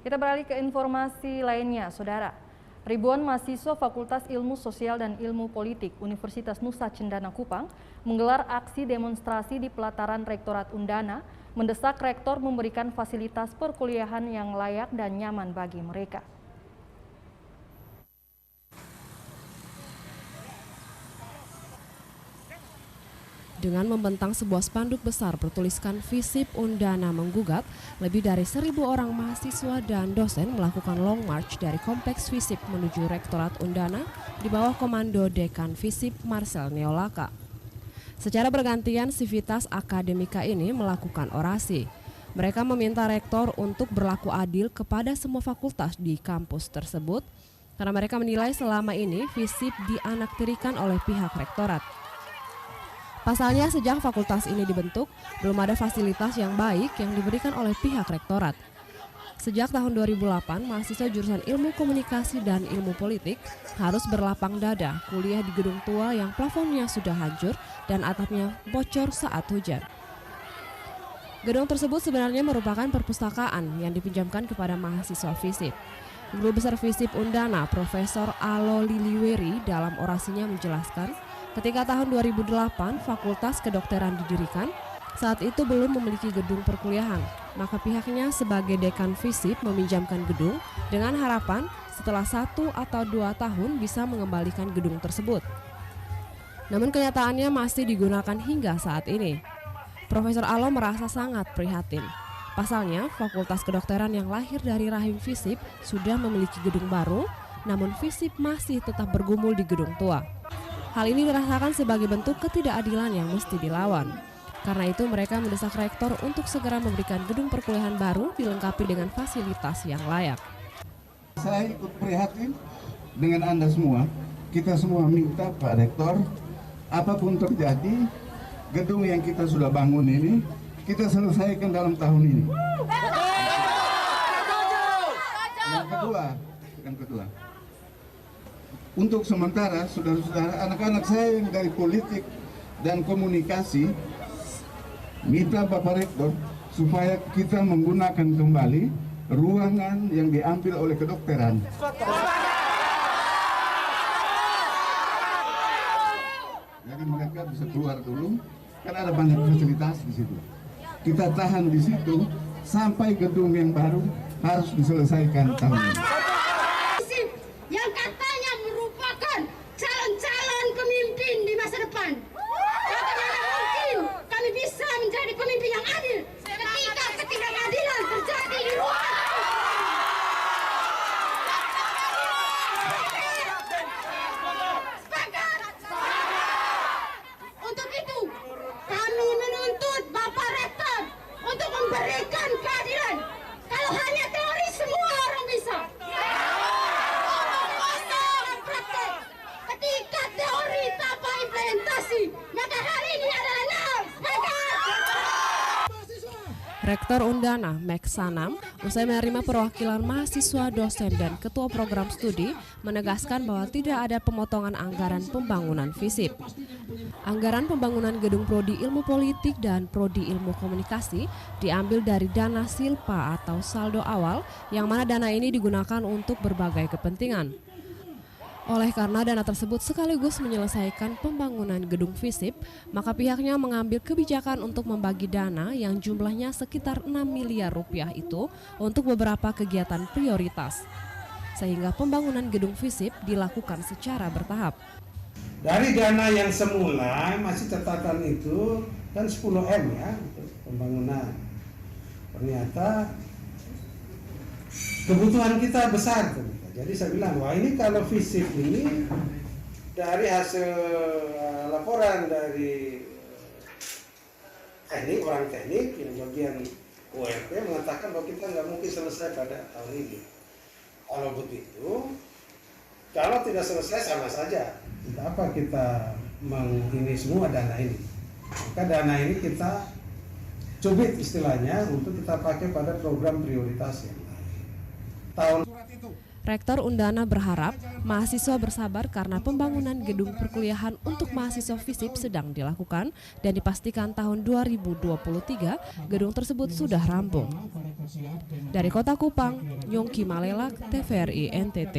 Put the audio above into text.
Kita beralih ke informasi lainnya, Saudara. Ribuan mahasiswa Fakultas Ilmu Sosial dan Ilmu Politik Universitas Nusa Cendana Kupang menggelar aksi demonstrasi di pelataran Rektorat Undana, mendesak rektor memberikan fasilitas perkuliahan yang layak dan nyaman bagi mereka. Dengan membentang sebuah spanduk besar bertuliskan FISIP Undana menggugat, lebih dari 1.000 orang mahasiswa dan dosen melakukan long march dari kompleks FISIP menuju Rektorat Undana di bawah komando Dekan FISIP Marcel Neolaka. Secara bergantian, sivitas akademika ini melakukan orasi. Mereka meminta rektor untuk berlaku adil kepada semua fakultas di kampus tersebut, karena mereka menilai selama ini FISIP dianaktirikan oleh pihak rektorat. Pasalnya, sejak fakultas ini dibentuk, belum ada fasilitas yang baik yang diberikan oleh pihak rektorat. Sejak tahun 2008, mahasiswa jurusan Ilmu Komunikasi dan Ilmu Politik harus berlapang dada kuliah di gedung tua yang plafonnya sudah hancur dan atapnya bocor saat hujan. Gedung tersebut sebenarnya merupakan perpustakaan yang dipinjamkan kepada mahasiswa FISIP. Guru Besar FISIP Undana, Profesor Alo Liliweri, dalam orasinya menjelaskan, ketika tahun 2008 Fakultas Kedokteran didirikan, saat itu belum memiliki gedung perkuliahan, maka pihaknya sebagai dekan FISIP meminjamkan gedung dengan harapan setelah 1 atau 2 tahun bisa mengembalikan gedung tersebut. Namun kenyataannya masih digunakan hingga saat ini. Profesor Alo merasa sangat prihatin. Pasalnya, Fakultas Kedokteran yang lahir dari rahim FISIP sudah memiliki gedung baru, namun FISIP masih tetap bergumul di gedung tua. Hal ini dirasakan sebagai bentuk ketidakadilan yang mesti dilawan. Karena itu mereka mendesak rektor untuk segera memberikan gedung perkuliahan baru dilengkapi dengan fasilitas yang layak. Saya ikut prihatin dengan Anda semua. Kita semua minta Pak Rektor, apapun terjadi, gedung yang kita sudah bangun ini, kita selesaikan dalam tahun ini. Yang kedua. Untuk sementara, saudara-saudara, anak-anak saya yang dari politik dan komunikasi minta Bapak Rektor supaya kita menggunakan kembali ruangan yang diambil oleh kedokteran. Jadi mereka bisa keluar dulu, karena ada banyak fasilitas di situ. Kita tahan di situ sampai gedung yang baru harus diselesaikan tahun ini. Yang katanya merupakan calon-calon pemimpin di masa depan. Bagaimana mungkin kami bisa menjadi pemimpin yang adil ketika ketidakadilan terjadi di luar? Sepakat. Untuk itu, kami menuntut Bapak Rektor untuk memberikan keadilan. Kalau hanya teori semua orang bisa. Ketika teori tanpa implementasi, maka hari ini adalah nol. Rektor Undana, Max Sanam, usai menerima perwakilan mahasiswa, dosen, dan ketua program studi, menegaskan bahwa tidak ada pemotongan anggaran pembangunan FISIP. Anggaran pembangunan gedung Prodi Ilmu Politik dan Prodi Ilmu Komunikasi diambil dari dana silpa atau saldo awal, yang mana dana ini digunakan untuk berbagai kepentingan. Oleh karena dana tersebut sekaligus menyelesaikan pembangunan gedung FISIP, maka pihaknya mengambil kebijakan untuk membagi dana yang jumlahnya sekitar 6 miliar rupiah itu untuk beberapa kegiatan prioritas. Sehingga pembangunan gedung FISIP dilakukan secara bertahap. Dari dana yang semula masih catatan itu kan 10M ya untuk pembangunan. Ternyata kebutuhan kita besar. Jadi saya bilang, wah ini kalau FISIP ini dari hasil laporan dari teknik, orang teknik yang bagian URP mengatakan bahwa kita nggak mungkin selesai pada tahun ini. Kalau begitu, kalau tidak selesai sama saja. Apa kita ini semua dana ini? Maka dana ini kita cubit istilahnya untuk kita pakai pada program prioritas yang lain. Tahun Rektor Undana berharap mahasiswa bersabar karena pembangunan gedung perkuliahan untuk mahasiswa FISIP sedang dilakukan dan dipastikan tahun 2023 gedung tersebut sudah rampung. Dari Kota Kupang, Yongki Malelak, TVRI NTT.